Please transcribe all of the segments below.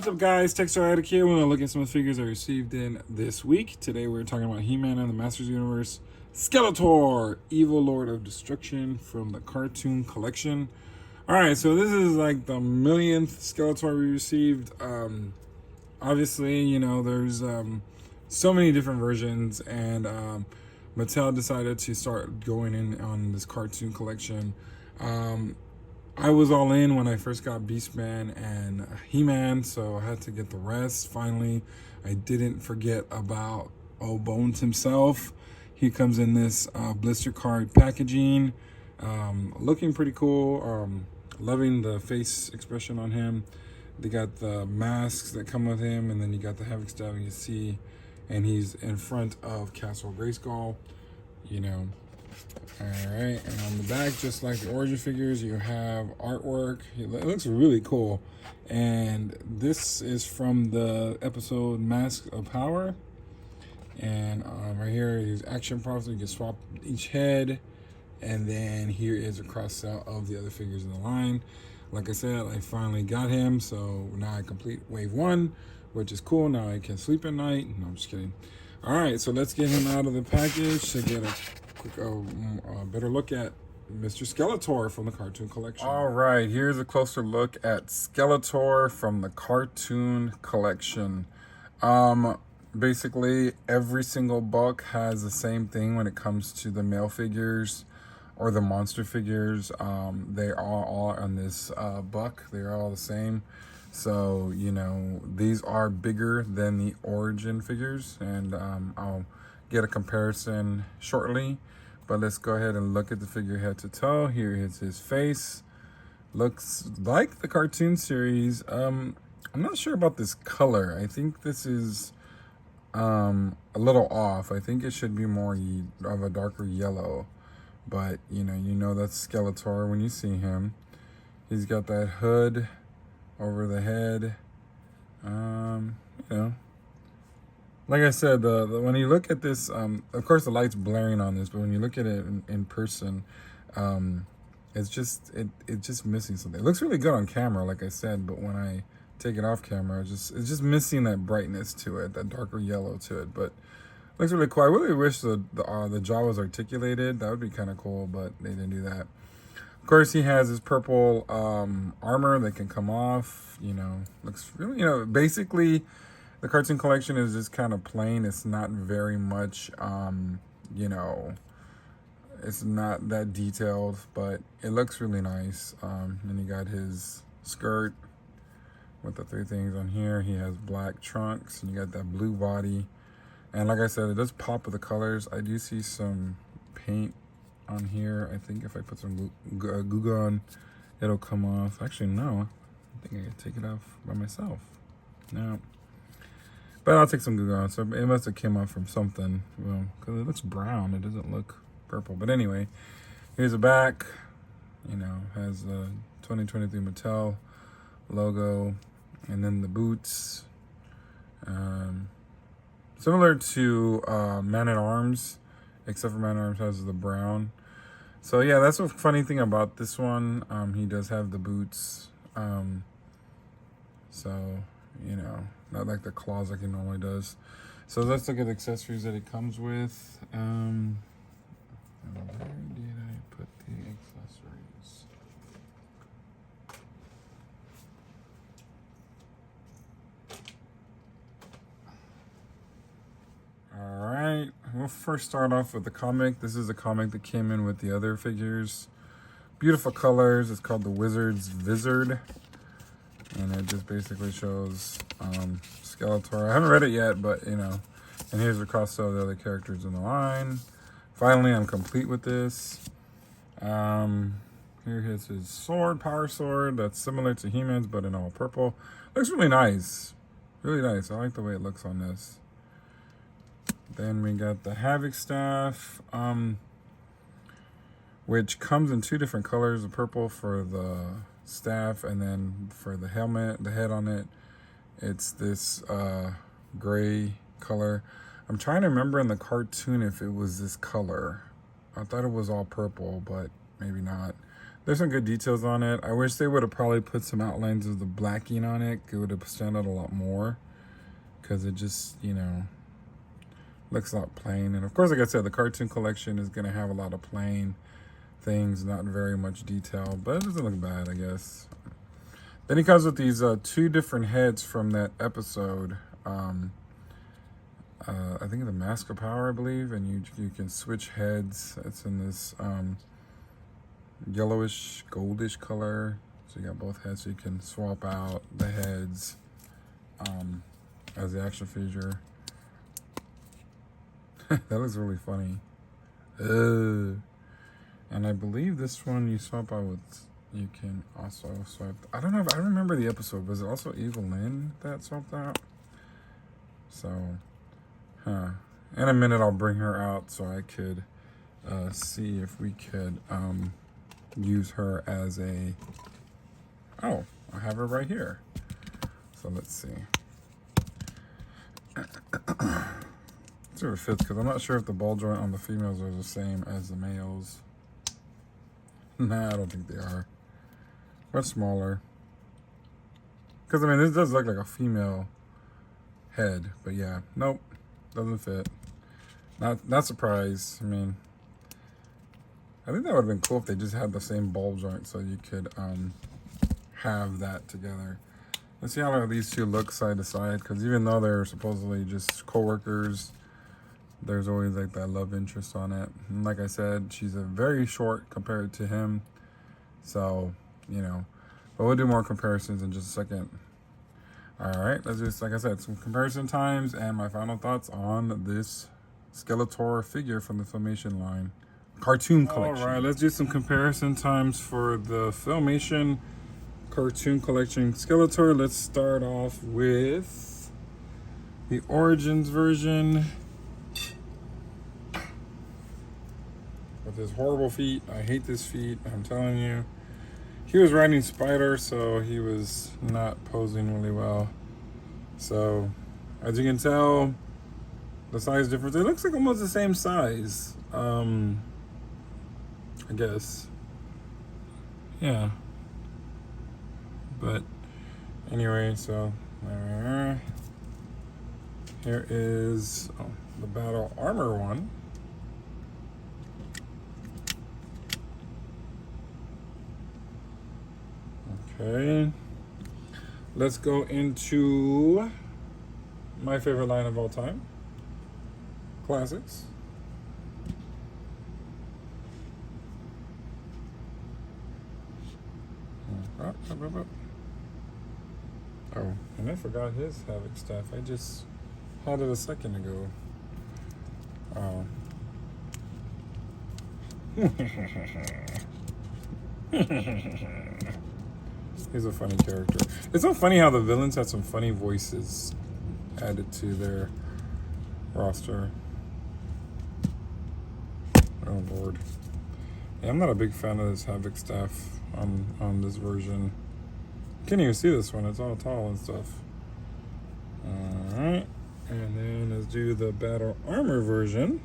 up, guys? Textile Attic here. We're going to look at some of the figures I received in this week. Today we're talking about He-Man and the Masters Universe. Skeletor, Evil Lord of Destruction from the cartoon collection. Alright, so this is like the millionth Skeletor we received. Obviously, you know, there's so many different versions, and Mattel decided to start going in on this cartoon collection. I was all in when I first got Beastman and He-Man, so I had to get the rest. Finally, I didn't forget about Bones himself. He comes in this blister card packaging, looking pretty cool. Loving the face expression on him. They got the masks that come with him, and then you got the Havoc Staff you see, and he's in front of Castle Grayskull, you know. Alright, and on the back, just like the origin figures, you have artwork. It looks really cool. And this is from the episode Mask of Power. And right here is action props. You can swap each head. And then here is a cross-sell of the other figures in the line. Like I said, I finally got him. So now I complete wave 1, which is cool. Now I can sleep at night. No, I'm just kidding. Alright, so let's get him out of the package to get a quick better look at Mr. Skeletor from the cartoon collection. All right, here's a closer look at Skeletor from the cartoon collection. Basically, every single book has the same thing when it comes to the male figures or the monster figures. They are all on this book. They're all the same. So, you know, these are bigger than the origin figures, and I'll get a comparison shortly. But let's go ahead and look at the figure head to toe. Here is his face. Looks like the cartoon series. I'm not sure about this color. I think this is a little off. I think it should be more of a darker yellow. But, you know that's Skeletor when you see him. He's got that hood over the head. You know. Like I said, when you look at this, of course the light's blaring on this, but when you look at it in person, it's just missing something. It looks really good on camera, like I said, but when I take it off camera, it's just missing that brightness to it, that darker yellow to it. But it looks really cool. I really wish the jaw was articulated. That would be kind of cool, but they didn't do that. Of course, he has his purple armor that can come off. You know, looks really, basically. The cartoon collection is just kind of plain. It's not very much, it's not that detailed, but it looks really nice. And he got his skirt with the 3 things on here. He has black trunks, and you got that blue body. And like I said, it does pop with the colors. I do see some paint on here. I think if I put some Goo on, it'll come off. Actually, no. I think I can take it off by myself. No. But I'll take some Goo on. So it must have came off from something. Well, because it looks brown. It doesn't look purple. But anyway, here's the back. Has the 2023 Mattel logo. And then the boots. Similar to Man-at-Arms. Except for Man-at-Arms has the brown. So yeah, that's a funny thing about this one. He does have the boots. Not like the claws like he normally does. So let's look at the accessories that it comes with. Where did I put the accessories? Alright, we'll first start off with the comic. This is a comic that came in with the other figures. Beautiful colors. It's called The Wizard's Vizard. And it just basically shows Skeletor. I haven't read it yet, but, and here's the cross-sell of the other characters in the line. Finally, I'm complete with this. Here is his sword, power sword. That's similar to He-Man's, but in all purple. Looks really nice. Really nice. I like the way it looks on this. Then we got the Havoc Staff, which comes in 2 different colors. The purple for the staff, and then for the helmet, the head on it, it's this gray color. I'm trying to remember in the cartoon if it was this color. I thought it was all purple, but maybe not. There's some good details on it. I wish they would have probably put some outlines of the blacking on it. It would have stand out a lot more, because it just, you know, looks a lot plain. And of course, like I said, the cartoon collection is going to have a lot of plain things, not very much detail, but it doesn't look bad, I guess. Then he comes with these two different heads from that episode. I think the Mask of Power, I believe, and you can switch heads. It's in this yellowish, goldish color. So you got both heads, so you can swap out the heads as the action figure. That looks really funny. And I believe this one you swap out with, you can also swap. I don't know if I remember the episode. Was it also Evil Lynn that swapped out? So, in a minute I'll bring her out so I could see if we could use her as a. Oh, I have her right here. So let's see. Let's see if it fits, because I'm not sure if the ball joint on the females are the same as the males. Nah, I don't think they are. Much smaller. Because, I mean, this does look like a female head. But, yeah. Nope. Doesn't fit. Not surprised. I mean, I think that would have been cool if they just had the same ball joint so you could have that together. Let's see how these two look side to side. Because even though they're supposedly just co-workers, there's always like that love interest on it. And like I said, she's a very short compared to him. So, you know, but we'll do more comparisons in just a second. All right, let's just, like I said, some comparison times and my final thoughts on this Skeletor figure from the Filmation line. Cartoon collection. All right, let's do some comparison times for the Filmation cartoon collection Skeletor. Let's start off with the Origins version. With his horrible feet. I hate this feet, I'm telling you. He was riding Spider, so he was not posing really well. So, as you can tell, the size difference, it looks like almost the same size. I guess. Yeah. But, anyway, so, here is the Battle Armor one. Okay, let's go into my favorite line of all time, classics. Oh, and I forgot his Havoc staff. I just had it a second ago. Oh. He's a funny character. It's so funny how the villains had some funny voices added to their roster. Oh Lord. Yeah, I'm not a big fan of this Havoc staff on this version. Can't even see this one. It's all tall and stuff. Alright. And then let's do the Battle Armor version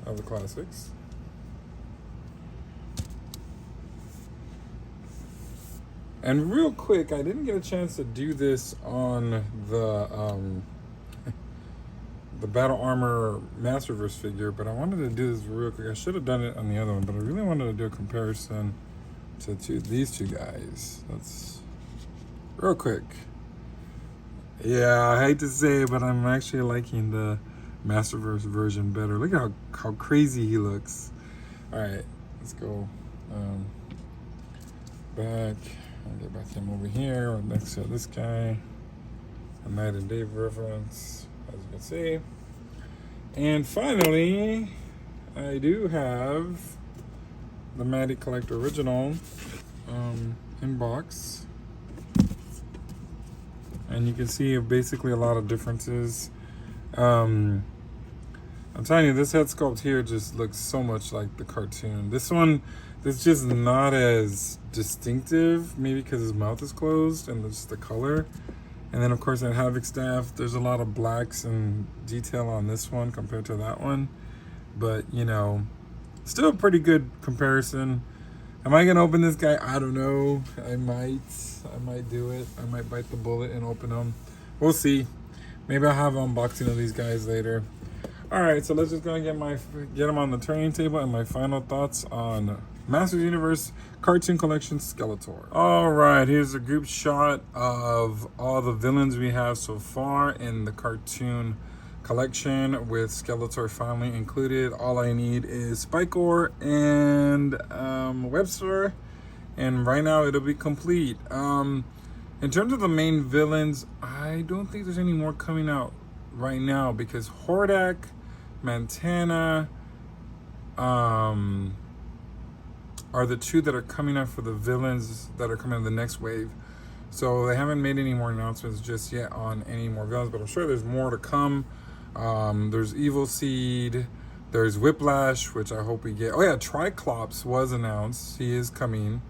of the classics. And real quick, I didn't get a chance to do this on the Battle Armor Masterverse figure, but I wanted to do this real quick. I should have done it on the other one, but I really wanted to do a comparison to these two guys. That's real quick. Yeah, I hate to say it, but I'm actually liking the Masterverse version better. Look at how crazy he looks. All right, let's go back. I'll get back him over here next to this guy. A Night and Day reference, as you can see. And finally, I do have the Matty Collector Original in box. And you can see basically a lot of differences. I'm telling you, this head sculpt here just looks so much like the cartoon. This one, it's just not as distinctive, maybe because his mouth is closed and just the color. And then, of course, that Havoc staff, there's a lot of blacks and detail on this one compared to that one. But, you know, still a pretty good comparison. Am I gonna open this guy? I don't know. I might do it. I might bite the bullet and open them. We'll see. Maybe I'll have an unboxing of these guys later. All right, so let's just go and get them on the turning table and my final thoughts on Masters Universe Cartoon Collection Skeletor. All right, here's a group shot of all the villains we have so far in the cartoon collection with Skeletor finally included. All I need is Spikor and Webster, and right now it'll be complete. In terms of the main villains, I don't think there's any more coming out right now because Hordak, Montana, are the two that are coming out for the villains that are coming in the next wave. So they haven't made any more announcements just yet on any more villains, but I'm sure there's more to come. There's Evil Seed, there's Whiplash, which I hope we get. Oh yeah, Triclops was announced. He is coming.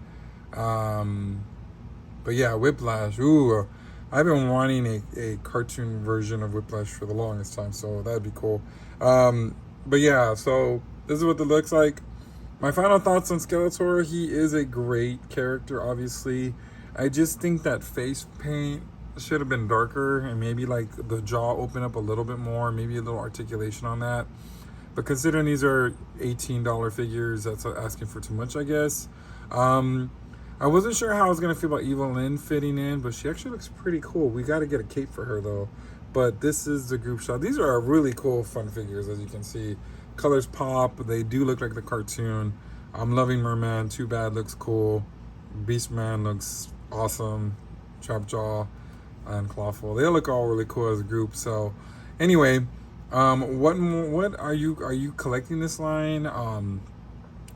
But yeah, Whiplash. Ooh, I've been wanting a cartoon version of Whiplash for the longest time, so that'd be cool. But yeah, so this is what it looks like. My final thoughts on Skeletor: he is a great character, obviously. I just think that face paint should have been darker and maybe like the jaw open up a little bit more, maybe a little articulation on that. But considering these are $18 figures, that's asking for too much, I guess. I wasn't sure how I was going to feel about Eva Lynn fitting in, but she actually looks pretty cool. We got to get a cape for her, though. But this is the group shot. These are really cool, fun figures, as you can see. Colors pop. They do look like the cartoon. I'm loving Merman. Too Bad looks cool. Beastman looks awesome. Trapjaw and Clawful. They look all really cool as a group. So, anyway, what are you collecting this line?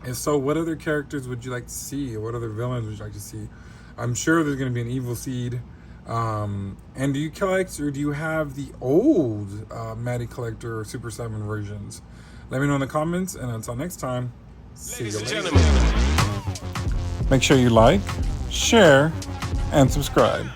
If so, what other characters would you like to see? What other villains would you like to see? I'm sure there's going to be an Evil Seed. And do you collect or do you have the old Matty Collector Super 7 versions? Let me know in the comments. And until next time, see you later. Make sure you like, share, and subscribe.